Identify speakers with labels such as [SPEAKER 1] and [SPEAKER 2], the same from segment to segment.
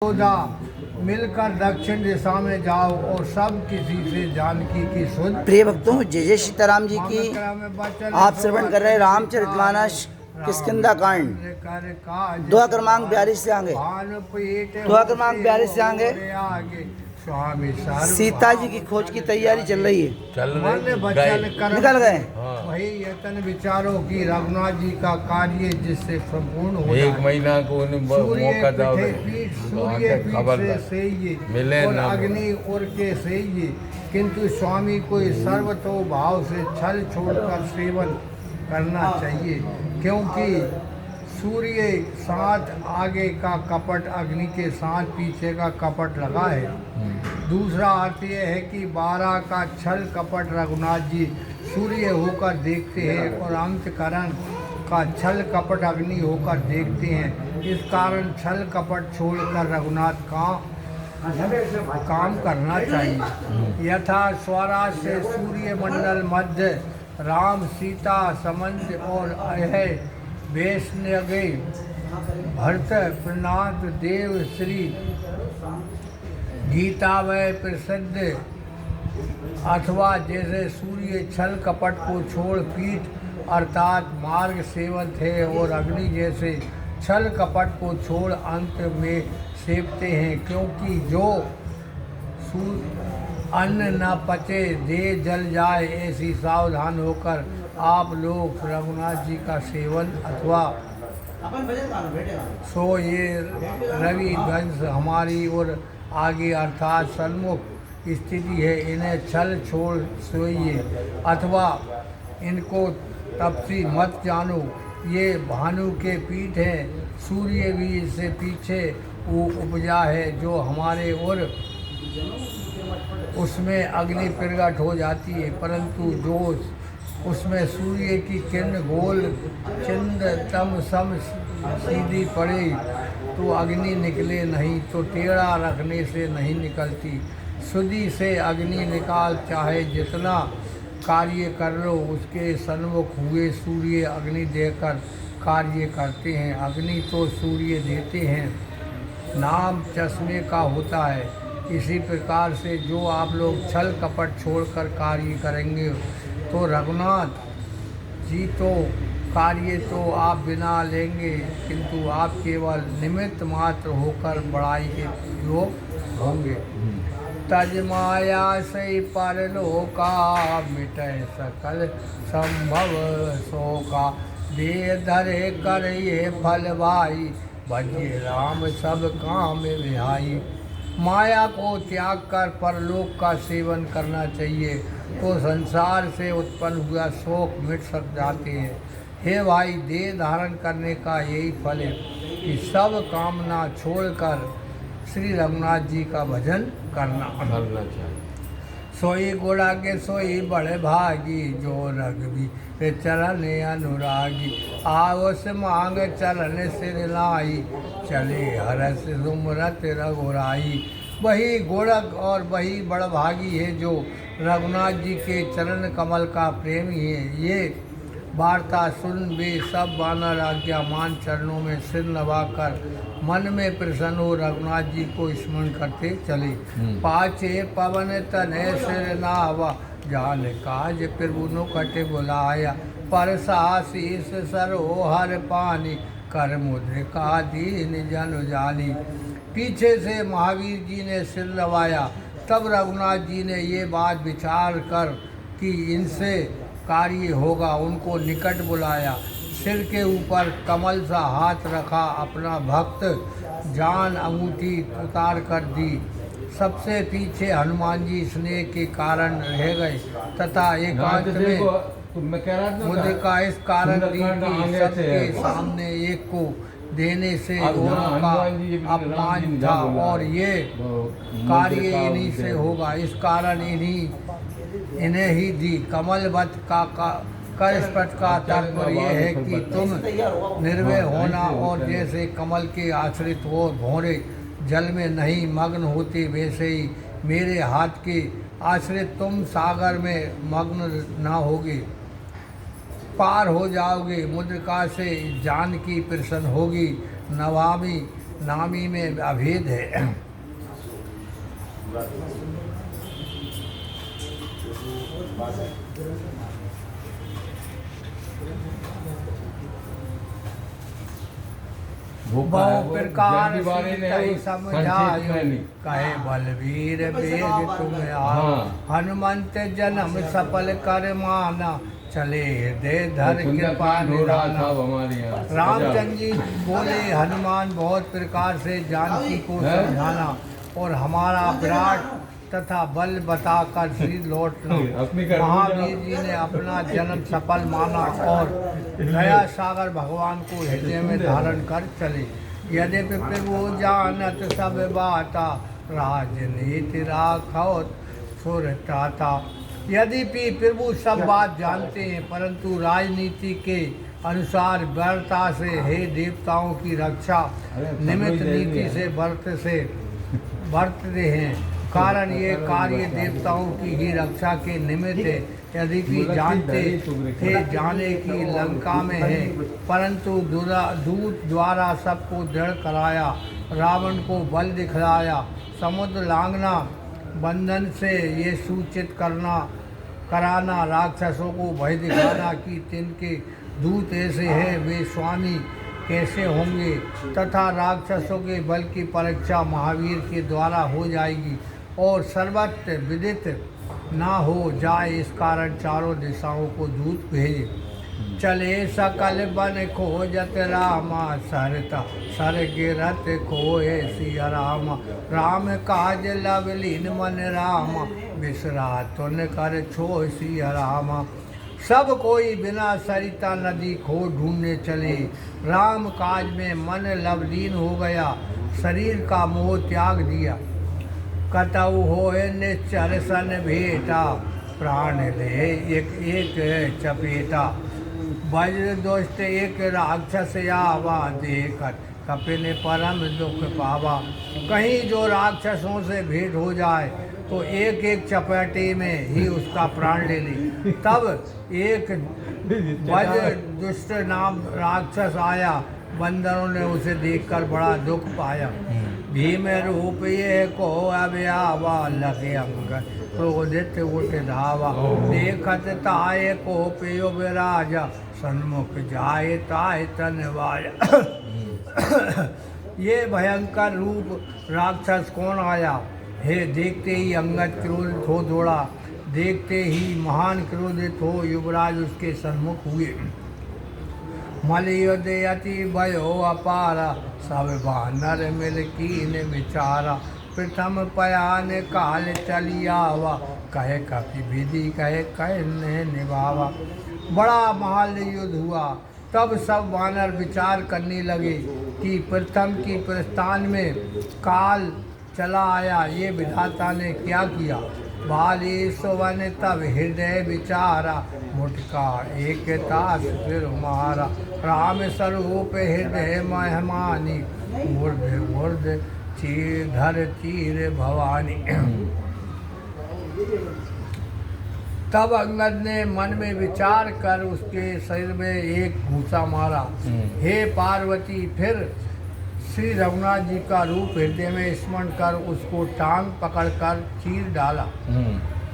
[SPEAKER 1] Yoda मिलकर दक्षिण दिशा में जाओ और सब किसी से जानकी की सुध।
[SPEAKER 2] प्रिय भक्तों, जय जय सीताराम जी की। आप श्रवण कर रहे हैं रामचरितमानस किष्किंधा कांड, दुआ क्रमांक 42 से आगे। दुआ क्रमांक 42 से आगे
[SPEAKER 1] स्वामी
[SPEAKER 2] सीता जी की खोज की तैयारी चल रही है। निकल गए।
[SPEAKER 1] वही यतन विचारों की रघुनाथ जी का कार्य जिससे संपूर्ण हो
[SPEAKER 3] एक महीना को मौका दो,
[SPEAKER 1] सूर्य पीठ से ये और अग्नि और के से ये, किंतु स्वामी को सर्वतो भाव से छल छोड़कर सेवन करना चाहिए, क्योंकि सूर्य साथ आगे का कपट अग्नि के साथ पीछे का कपट लगा है। दूसरा अर्थ यह है कि 12 का छल कपट रघुनाथ जी सूर्य होकर देखते हैं और अंतकरण का छल कपट अग्नि होकर देखते हैं। इस कारण छल कपट छोड़कर रघुनाथ का काम करना चाहिए। यथा स्वराज से सूर्य मंडल मध्य राम सीता संबंध और यह वैष्णवे भरत प्रणाद देव श्री गीता में प्रसिद्ध, अथवा जैसे सूर्य छल कपट को छोड़ पीठ अर्थात मार्ग सेवन थे और अग्नि जैसे छल कपट को छोड़ अंत में सेवते हैं, क्योंकि जो अन्न न पचे दे जल जाए, ऐसी सावधान होकर आप लोग रघुनाथ जी का सेवन अथवा सो ये रवि ध्वंस हमारी और आगे अर्थात सन्मुख स्थिति है, इन्हें छल छोड़ सोइए अथवा इनको तपसी मत जानो। ये भानु के पीठ हैं, सूर्य भी इससे पीछे वो उपजा है जो हमारे और उसमें अग्नि प्रगट हो जाती है, परंतु जो उसमें सूर्य की किरण गोल चंद तम सम सीधी पड़े तो अग्नि निकले नहीं, तो टेढ़ा रखने से नहीं निकलती। सुधी से अग्नि निकाल, चाहे जितना कार्य कर लो उसके सन्मुख हुए सूर्य अग्नि देकर कार्य करते हैं। अग्नि तो सूर्य देते हैं, नाम चश्मे का होता है। इसी प्रकार से जो आप लोग छल कपट छोड़कर कार्य करेंगे तो रघुनाथ जी तो कार्य तो आप बिना लेंगे, किंतु आप केवल निमित्त मात्र होकर बड़ाई के योग होंगे। तज माया से परलोका मिटे सकल संभव शोका, दे धरे कर ये फल भाई, भजे राम सब काम विहाई। माया को त्याग कर परलोक का सेवन करना चाहिए तो संसार से उत्पन्न हुआ शोक मिट सक जाते हैं। हे भाई, देह धारण करने का यही फल है कि सब कामना छोड़कर श्री रघुनाथ जी का भजन करना चाहिए। सोई गुणा के सोई बड़े भागी, जो रघुबीर चरण अनुरागी, आवस मांग चरण सिर लाई, चले हरस सुमरत रघुराई। वही गुणक और वही बड़भागी है जो रघुनाथ जी के चरण कमल का प्रेमी है। ये वार्ता सुन वे सब वानर आज्ञा मान चरणों में सिर नवाकर मन में प्रसन्न हो रघुनाथ जी को स्मरण करते चले। पाछे पवन तने सिर नावा, जान काज प्रभु नो कटे बुलाया, परसा शीस सरोहर पानी, कर मुद्रिका दीन जन जानी। पीछे से महावीर जी ने सिर नवाया, तब रघुनाथ जी ने ये बात विचार कर कि इनसे कार्य होगा, उनको निकट बुलाया, सिर के ऊपर कमल सा हाथ रखा, अपना भक्त जान अंगूठी उतार कर दी। सबसे पीछे हनुमान जी स्नेह के कारण रह गए तथा एकांत में मुद्रिका इस कारण दी कि सबके सामने एक को देने से उनका अपमान था और ये कार्य इन्हीं से होगा, इस कारण इन्हें ही दी। कमलवत का कर स्पष्ट का तात्पर्य है कि तुम निर्भय होना और जैसे कमल के आश्रित हो भौरे जल में नहीं मग्न होते, वैसे ही मेरे हाथ के आश्रित तुम सागर में मग्न ना होगे, पार हो जाओगे। मुद्रिका से जानकी प्रसन्न होगी। नवामी नामी में अभेद है। बहु प्रकार समझायो कहे बलवीर बेग तुम आओ, हनुमंत जन्म सफल कर माना, चले हृदय धर कृपा निधाना। रामचंद्र जी बोले हनुमान बहुत प्रकार से जानकी को समझाना और हमारा विराट तथा बल बताकर श्री लौटना। महावीर जी ने अपना जन्म सफल माना और दया सागर भगवान को हृदय में धारण कर चले। यद्यपि प्रभु जानत सब बाता, राजनीति राखौत सुरताता। यद्यपि प्रभु सब बात जानते हैं परंतु राजनीति के अनुसार व्यर्थता से हे देवताओं की रक्षा निमित्त नीति से बरतते हैं। कारण ये कार्य देवताओं की ही रक्षा के निमित्त है। यद्यपि जानते थे जाने की लंका में है परंतु दूत द्वारा सबको दृढ़ कराया, रावण को बल दिखलाया। समुद्र लांघना, बंधन से ये सूचित कराना, राक्षसों को भय दिखाना कि तिनके दूत ऐसे हैं वे स्वामी कैसे होंगे, तथा राक्षसों के बल की परीक्षा महावीर के द्वारा हो जाएगी और सर्वत्र विदित ना हो जाए, इस कारण चारों दिशाओं को दूत भेजे। चले सकल बन खोजत रामा, सरता सर गिरत खोए सिया रामा। राम काज लवलीन मन रामा, बिसरा तुन कर छो सिया रामा। सब कोई बिना सरिता नदी खो ढूंढने चले, राम काज में मन लवलीन हो गया, शरीर का मोह त्याग दिया। कतऊ होए निश्चर सन भेटा, प्राण ले एक चपेटा। वज्र दुष्ट एक राक्षस आवा, देखत कपिन परम दुख पावा। कहीं जो राक्षसों से भेंट हो जाए तो एक एक चपेटे में ही उसका प्राण ले ली। तब एक वज्र दुष्ट नाम राक्षस आया, बंदरों ने उसे देखकर बड़ा दुख पाया। भीम रूप ये को अव्यावा, लगे अंग क्रोधित उठ धावा। देखत ताय को पियो विराजा, सन्मुख जाए ताय तनवाया। ये भयंकर रूप राक्षस कौन आया हे, देखते ही अंगद क्रोधित हो दौड़ा। देखते ही महान क्रोधित हो युवराज उसके सन्मुख हुए। मलयुद्ध अति भयो अपारा, सब बानर मिल कीन विचारा। प्रथम पयान काल चली आवा, कहे कपि विधि कहे कहने निभावा। बड़ा महान युद्ध हुआ। तब सब वानर विचार करने लगे कि प्रथम की प्रस्थान में काल चला आया, ये विधाता ने क्या किया। बाली सुवन तब हृदय विचारा, मुटका एक तास फिर मारा। राम स्वरूप हृदय महमानी, ऊर्ध धर तीर भवानी। तब अंगद ने मन में विचार कर उसके शरीर में एक घूसा मारा। हे पार्वती, फिर श्री रघुनाथ जी का रूप हृदय में स्मरण कर उसको टांग पकड़कर चीर डाला।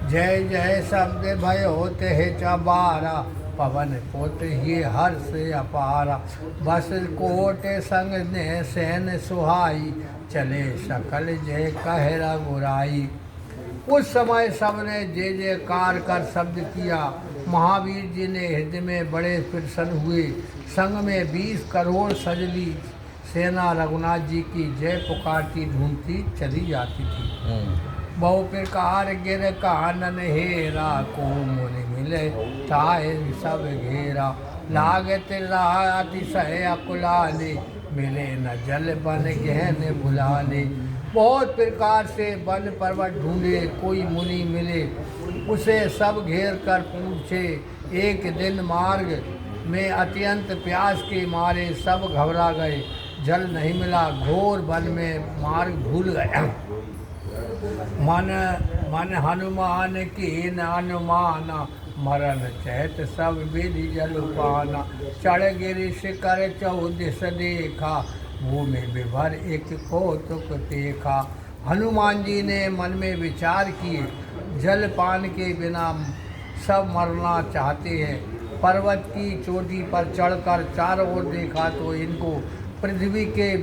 [SPEAKER 1] जय जय शब्द भय होते है चबारा, पवन पोत ही हर से अपारा। बस कोट संग ने सैन सुहाई, चले सकल जय कह रघुराई। उस समय सबने जय जयकार कर शब्द किया। महावीर जी ने हृदय में बड़े प्रसन्न हुए। संग में 20 करोड़ सजली सेना रघुनाथ जी की जय पुकारती ढूंढती चली जाती थी। बहु प्रकार गिर कानन हेरा, को मुनि मिले ताए सब घेरा। लागत अतिशय अकुलाले, मिले न जल बन गहन भुलाले। बहुत प्रकार से वन पर्वत ढूंढे, कोई मुनि मिले, उसे सब घेर कर पूछे। एक दिन मार्ग में अत्यंत प्यास के मारे सब घबरा गए, जल नहीं मिला। घोर वन में मार्ग भूल गया। मन हनुमान की न अनुमाना, मरण चैत सब विधि जल पाना। चढ़ गिरि शिखर चौदिस देखा, भूमि विभर एक कौतुक देखा। हनुमान जी ने मन में विचार किए, जल पान के बिना सब मरना चाहते हैं। पर्वत की चोटी पर चढ़कर चारों ओर देखा तो इनको पृथ्वी के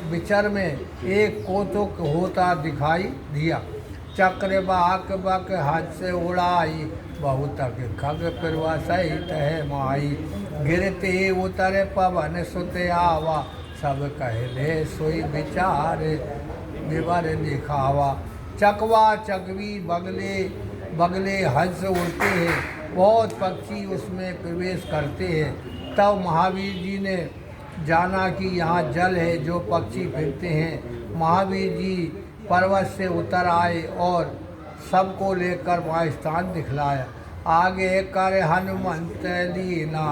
[SPEAKER 1] विचर में एक कौतुक होता दिखाई दिया। चक्र बाक बक हाथ से उड़ाई, बहुत खग पिरवा सहित है माई। गिरते उतर पवन सुत आवा, सब कहले सोई विचार विवर दिखावा। चकवा चकवी बगले बगले हंस उड़ते हैं, बहुत पक्षी उसमें प्रवेश करते हैं। तब महावीर जी ने जाना कि यहाँ जल है जो पक्षी फिरते हैं। महावीर जी पर्वत से उतर आए और सबको लेकर वहाँ स्थान दिखलाया। आगे कर हनुमंत लीना,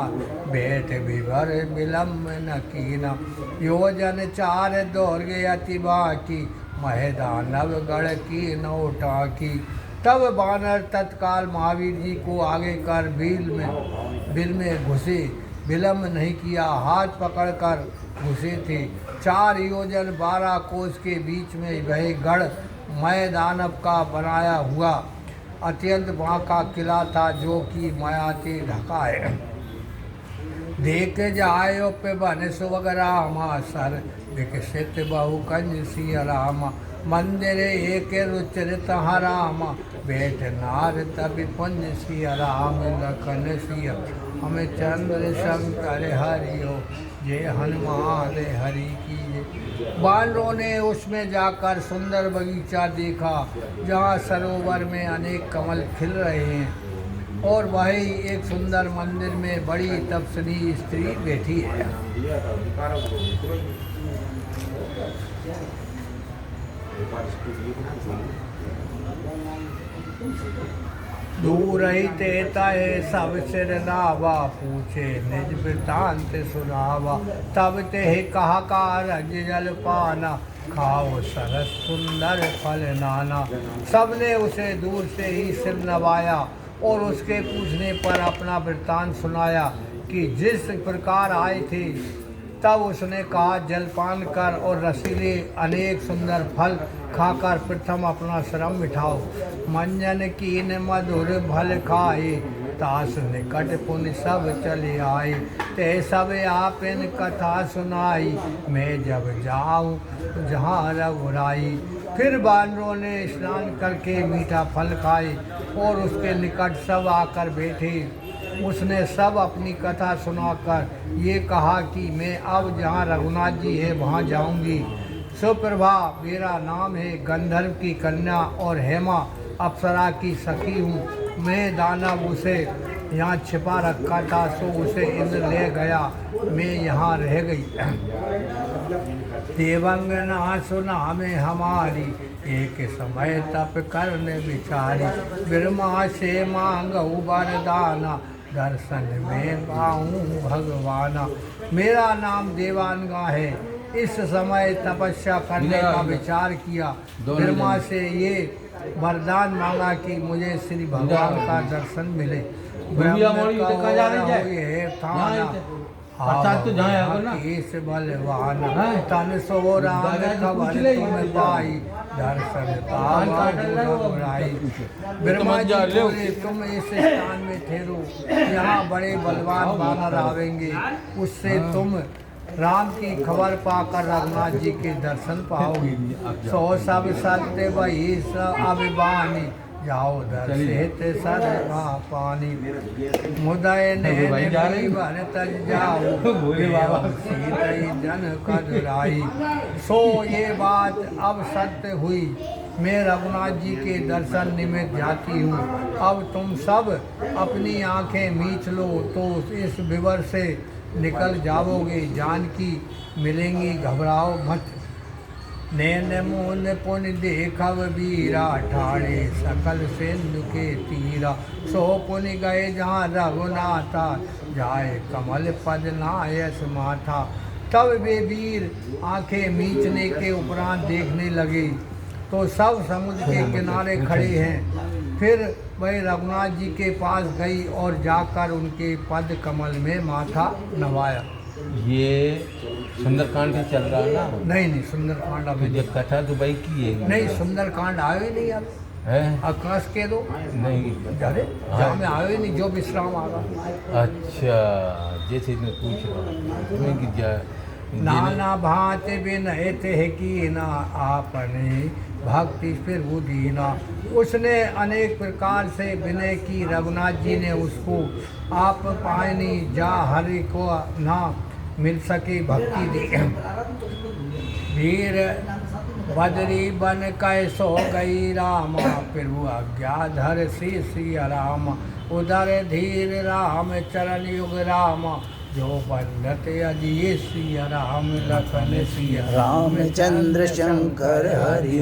[SPEAKER 1] भेंट विभर विलम्ब न कीना। योजन 4 दौड़ अति बाकी, महदानव गढ़ की नौटा की। तब बानर तत्काल महावीर जी को आगे कर बिल में घुसे, विलम्ब नहीं किया, हाथ पकड़कर घुसे थे। 4 योजन 12 कोस के बीच में वह गढ़ मैदानव का बनाया हुआ अत्यंत वहाँ का किला था, जो कि माया से ढका है। देख जायो पे बन सुवग रामा, सर विकसित बहु कंज सिया रामा। मंदिर एक रुचरित रामा, बैठ नार तभी पुंज सिया राम। लखन सिया हमें चंद्र शंकर हरियो, जय हनुमान हरि की जय। बानरों ने उसमें जाकर सुंदर बगीचा देखा, जहाँ सरोवर में अनेक कमल खिल रहे हैं और वही एक सुंदर मंदिर में बड़ी तपस्वी स्त्री बैठी है। दूर ही तेता है सब सिर नावा, पूछे निज वृतांत सुनावा। तब ते कहा कारज जल पाना, खाओ सरस सुंदर फल नाना। सबने उसे दूर से ही सिर नवाया और उसके पूछने पर अपना वृतांत सुनाया कि जिस प्रकार आए थे। तब उसने कहा, जलपान कर और रसीले अनेक सुंदर फल खाकर प्रथम अपना श्रम मिठाओ। मंजन कीन मधुर फल खाए, तास निकट पुण्य सब चले आए। ते सब आप इन कथा सुनाई, मैं जब जाऊं जहाँ रघुराई। फिर बानरों ने स्नान करके मीठा फल खाए और उसके निकट सब आकर बैठे। उसने सब अपनी कथा सुनाकर ये कहा कि मैं अब जहाँ रघुनाथ जी है वहाँ जाऊंगी। सुप्रभा मेरा नाम है, गंधर्व की कन्या और हेमा अप्सरा की सखी हूँ। मैं दानव उसे यहाँ छिपा रखा था, सो उसे इंद्र ले गया, मैं यहाँ रह गई। देवंगना सुना में हमारी, एक समय तप करने विचारी। ब्रह्मा से मांगऊ वरदाना, दर्शन में पाऊँ भगवाना। मेरा नाम देवांगा है, इस समय तपस्या करने का विचार किया। ब्रह्मा से ये वरदान मांगा कि मुझे श्री भगवान का दर्शन मिले। बलवान तन सो राम खबर तुम पाई, दर्शन पाई। ब्रह्मा जी बोले, तुम इस स्थान में ठहरो, यहाँ बड़े बलवान बानर आवेंगे, उससे तुम राम की खबर पाकर रघुनाथ जी के दर्शन पाओगे। सो सब सत्य वही अभिमानी, जाओ दर्शित सर्वा पानी। मुदय ने तज जाओ, सीतई जन कदराई। सो ये बात अब सत्य हुई, मैं रघुनाथ जी के दर्शन निमित्त जाती हूँ। अब तुम सब अपनी आंखें मीच लो तो इस विवर से निकल जाओगे। जानकी मिलेंगी, घबराओ मत। नैन मून पुण्य देखव वीरा, ठाणे सकल सिंधु के तीरा। सो पुण्य गए जहाँ रघुनाथा, जाए कमल पद नायस माथा। तब वे वीर आंखें मीचने के उपरांत देखने लगे तो सब समुद्र के किनारे खड़े हैं। फिर वह रघुनाथ जी के पास गई और जाकर उनके पद कमल में माथा नवाया।
[SPEAKER 3] ये सुंदरकांड ही चल रहा है ना।
[SPEAKER 1] नहीं नहीं, सुंदरकांड
[SPEAKER 3] तो
[SPEAKER 1] अभी
[SPEAKER 3] जब कथा तो भाई की है
[SPEAKER 1] नहीं, सुंदरकांड आयो ही नहीं अब।
[SPEAKER 3] है
[SPEAKER 1] आकाश के दो
[SPEAKER 3] नहीं।
[SPEAKER 1] अरे जहाँ में आयो ही नहीं, जो विश्राम आ रहा।
[SPEAKER 3] अच्छा, जैसे मैं पूछ रहा हूँ तुम्हें कि
[SPEAKER 1] नाना भांति बिन हित है की ना आपने भक्ति फिर बुझीना। उसने अनेक प्रकार से विनय की, रघुनाथ जी ने उसको आप पायनी जा हरि को ना मिल सके भक्ति दी। वीर बदरी बन कैसो गई रामा, प्रभु आज्ञाधर श्री सिया राम। उदर धीर राम चरण युग रामा, जो बंदत अजिए सिया राम लखन सिया
[SPEAKER 2] रामचंद्र शंकर हरि